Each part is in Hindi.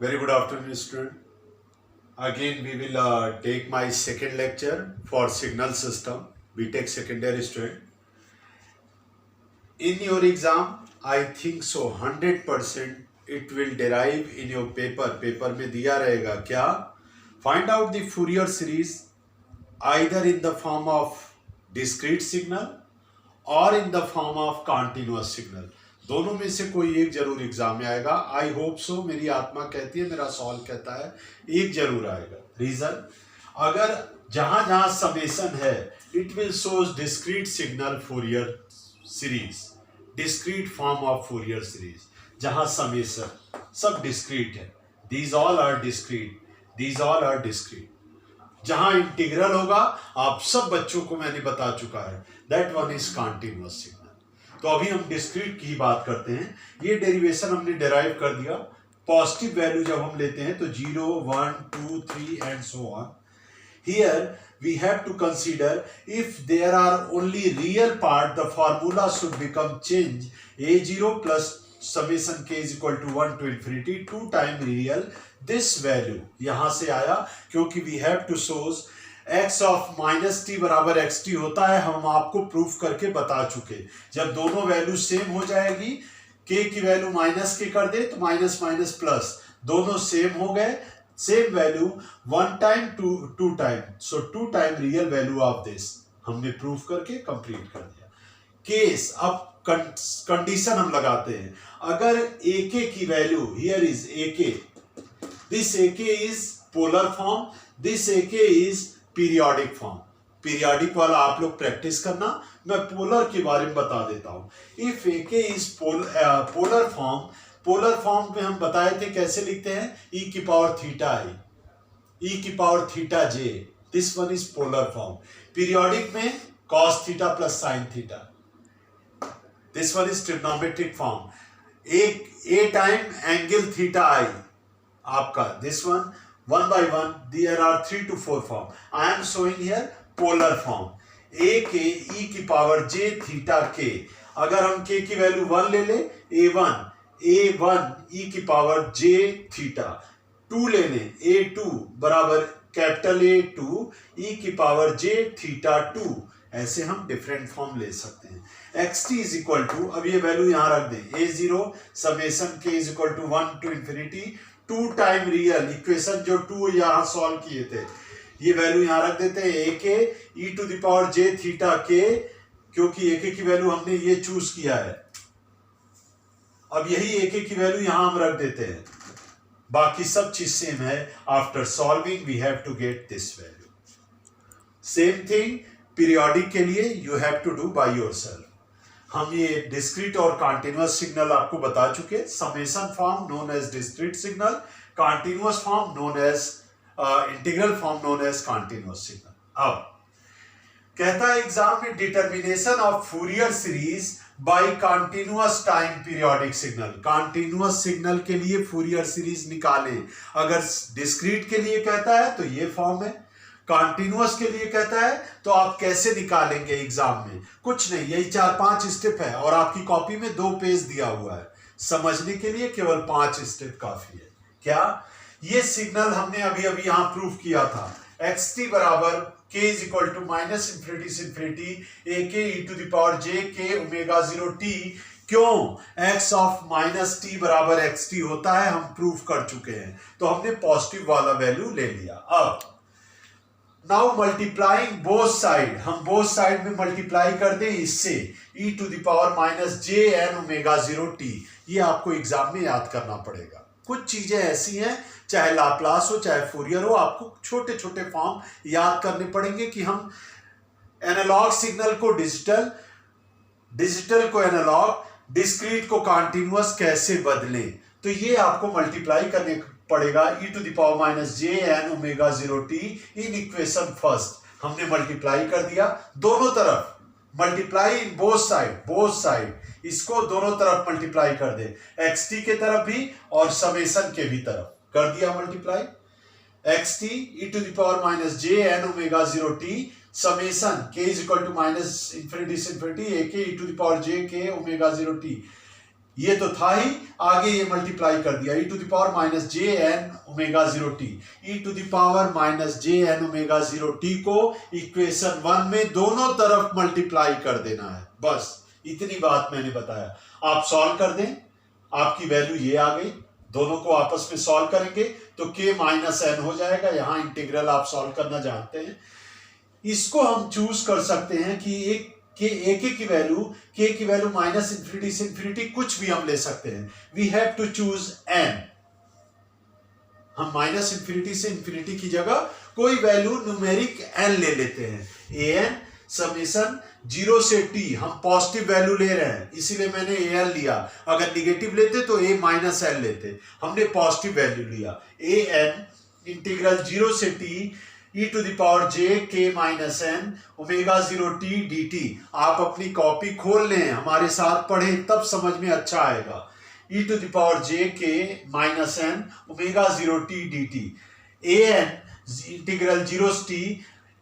Very good afternoon, student. Again, we will take my second lecture for signal system, BTech secondary student. In your exam, I think so 100% it will derive in your paper. Paper में दिया रहेगा क्या? Find out the Fourier series either in the form of discrete signal or in the form of continuous signal. दोनों में से कोई एक जरूर एग्जाम में आएगा. I hope so. मेरी आत्मा कहती है, मेरा सॉल्व कहता है एक जरूर आएगा. रीजन, अगर जहां जहां समेशन है it will shows discrete signal Fourier series, discrete form of Fourier series. जहां समेशन सब डिस्क्रीट है, these all are discrete, these all are discrete. जहां इंटीग्रल होगा, आप सब बच्चों को मैंने बता चुका है, that one is continuous signal. तो अभी हम डिस्क्रीट की बात करते हैं. ये डेरिवेशन हमने डेराइव कर दिया. पॉजिटिव वैल्यू जब हम लेते हैं तो 0, 1, 2, 3 and so on. Here we have to consider if there are only real part, the formula should become change. a0 plus summation k is equal to 1 to infinity 2 time real. This value यहां से आया क्योंकि we have to shows x of minus t बराबर एक्स टी होता है. हम आपको प्रूफ करके बता चुके. जब दोनों वैल्यू सेम हो जाएगी, k की वैल्यू माइनस के कर दे तो माइनस माइनस प्लस, दोनों सेम हो गए. Same value 1 time 2 time, so 2 time real value of this हमने प्रूफ करके कंप्लीट कर दिया. केस, अब कंडीशन हम लगाते हैं. अगर ak की value, here is ak, this ak is polar form, this ak is periodic form. Periodic वाला आप लोग प्रैक्टिस करना, मैं पोलर के बारे में बता देता हूं. If AK is polar form, polar form में हम बताए थे कैसे लिखते हैं, e की पावर थीटा आई, e की power theta j, this one is polar form. Periodic में cos theta plus sine theta, this one is trigonometric form. a time angle theta i आपका, this one 1 by 1, there are 3 to 4 form. I am showing here polar form. a k e की पावर j थीटा k. अगर हम k की वैल्यू 1 ले ले, a1 e की पावर j थीटा. 2 ले ले, a2 बराबर कैपिटल A2 e की पावर j थीटा 2. ऐसे हम डिफरेंट फॉर्म ले सकते हैं. xt इज इक्वल टू, अब ये वैल्यू यहां रख दें, a0 summation k is equal to 1 to infinity 2 time real. Equation जो 2 यहां सॉल्व किए थे, ये वैल्यू यहां रख देते हैं, ak e to the power j theta k, क्योंकि ak की वैल्यू हमने ये चूज किया है. अब यही ak की वैल्यू यहां हम रख देते हैं, बाकी सब चीज सेम है. After solving we have to get this value. Same thing periodic के लिए you have to do by yourself. हम ये डिस्क्रीट और कॉन्टिन्यूअस सिग्नल आपको बता चुके. Summation form known as discrete signal, continuous form known as integral form known as continuous signal. अब कहता है एग्जाम में, determination of Fourier series by continuous time periodic signal. Continuous signal के लिए फूरियर सीरीज निकालें. अगर डिस्क्रीट के लिए कहता है तो ये फॉर्म है, कॉन्टिन्यूअस के लिए कहता है तो आप कैसे निकालेंगे एग्जाम में. कुछ नहीं, यही 4-5 स्टेप है और आपकी कॉपी में 2 पेज दिया हुआ है. समझने के लिए केवल 5 स्टेप काफी है. क्या, ये सिग्नल हमने अभी अभी यहां प्रूफ किया था. xt बराबर k is equal to minus infinity से infinity ak e to the power j k omega 0 t. क्यों, x ऑफ माइनस टी बराबर xt होता है, हम प्रूफ कर चुके हैं, तो हमने पॉजिटिव वाला वैल्यू ले लिया. अब नाउ मल्टीप्लाइंग बोथ साइड, हम बोथ साइड में मल्टीप्लाई कर दें इससे, e to the power minus j n omega 0 t. ये आपको एग्जाम में याद करना पड़ेगा. कुछ चीजें ऐसी हैं, चाहे लाप्लास हो चाहे फूरियर हो, आपको छोटे छोटे फॉर्म याद करने पड़ेंगे कि हम एनालॉग सिग्नल को डिजिटल, डिजिटल को एनालॉग, डिस्क्रीट को कॉन्टिन्यूअस कैसे बदलें. तो ये आपको मल्टीप्लाई करने पड़ेगा. e to the power minus j n omega 0 t in equation first हमने मल्टीप्लाई कर दिया. दोनों तरफ multiply in both side, both side, इसको दोनों तरफ मल्टीप्लाई कर दे, xt के तरफ भी और समेशन के भी तरफ कर दिया multiply. xt e to the power minus j n omega 0 t summation k is equal to minus infinity से infinity ak e to the power j k omega 0 t. ये तो था ही, आगे ये मल्टीप्लाई कर दिया, e to the power minus j n omega 0t, e to the power minus j n omega 0t को इक्वेशन 1 में दोनों तरफ मल्टीप्लाई कर देना है, बस इतनी बात मैंने बताया। आप सॉल्व कर दें, आपकी वैल्यू ये आ गई, दोनों को आपस में सॉल्व करेंगे तो k माइनस एन हो जाएगा। यहां इंटीग्रल आप सॉल्व करना जानते हैं। इसको हम चूज कर सकते हैं कि एक की वैल्यू माइनस इंफिनिटी से इंफिनिटी कुछ भी हम ले सकते हैं। We have to choose n। हम माइनस इंफिनिटी से इंफिनिटी की जगह कोई वैल्यू न्यूमेरिक n ले लेते हैं। an समेशन 0 से t, हम पॉजिटिव वैल्यू ले रहे हैं इसीलिए मैंने an लिया। अगर निगेटिव लेते तो a माइनस n लेते, हमने पॉजिटिव वैल्यू लिया। an इंटीग्रल 0 से t e to the power j k minus n omega 0t dt। आप अपनी कॉपी खोल लें, हमारे साथ पढ़ें, तब समझ में अच्छा आएगा। e to the power j k minus n omega 0t dt। an integral 0 से t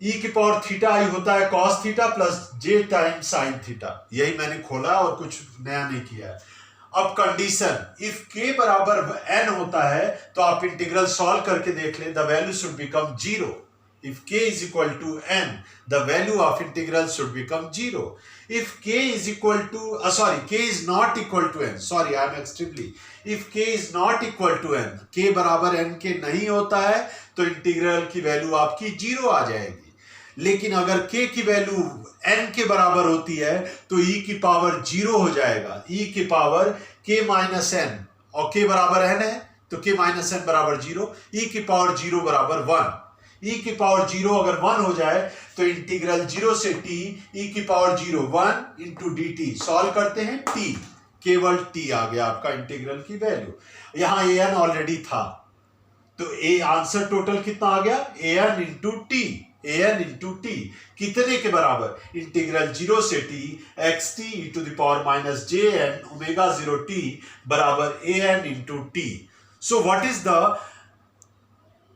e की पावर थीटा आई होता है cos theta plus j time sine theta. यही मैंने खोला और कुछ नया नहीं किया है। अब कंडीशन, इफ k बराबर n होता है तो आप इंटीग्रल सॉल्व करके देख लें, the value should become 0। If k is equal to n, the value of integral should become 0. If k is equal to, k is not equal to n. Sorry, I am extremely. If k is not equal to n, k बराबर n के नहीं होता है तो इंटीग्रल की वैल्यू आपकी 0 आ जाएगी। लेकिन अगर k की वैल्यू n के बराबर होती है तो e की पावर 0 हो जाएगा। e की पावर k माइनस n, और k बराबर n है तो k माइनस n बराबर 0, e की पावर 0 बराबर 1। e की पावर 0 अगर 1 हो जाए तो इंटीग्रल 0 से t e की power 0 1 into D T. Solve करते हैं t, केवल t आ गया आपका इंटीग्रल की वैल्यू। यहां an ऑलरेडी था तो a आंसर टोटल कितना आ गया, an into t. an into t कितने के बराबर, इंटीग्रल 0 से t x t e to the power minus j n omega 0t बराबर an into t. So what is the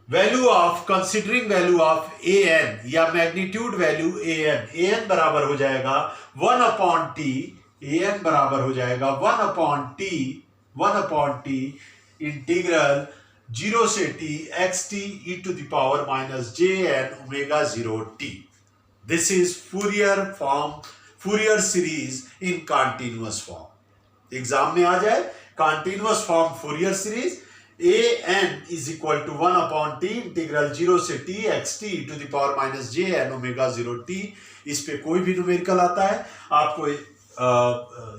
value of, considering value of an या मैग्नीट्यूड वैल्यू an बराबर हो जाएगा 1 अपॉन टी। an बराबर हो जाएगा 1 अपॉन टी इंटीग्रल 0 से t x t e to the power minus j n omega 0t। This is Fourier series in continuous form. Exam में आ जाए continuous form Fourier series, an is equal to 1 upon t integral 0 से t x t to the power minus j n omega 0t। इस पे कोई भी न्यूमेरिकल आता है आपको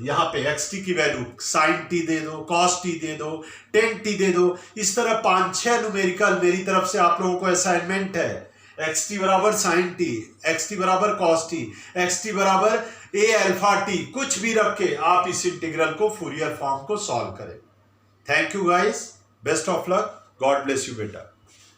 यहाँ पे एक्स टी की वैल्यू साइन टी दे दो, कॉस टी दे दो, टेन टी दे दो। इस तरह 5-6 न्यूमेरिकल मेरी तरफ से आप लोगों को असाइनमेंट है। एक्स टी बराबर साइन टी, एक्स टी बराबर कॉस टी, एक्स टी बराबर ए अल्फा टी, कुछ भी रख के आप इस इंटीग्रल को फूरियर फॉर्म को सॉल्व करें। Thank you guys, best of luck, God bless you बेटा।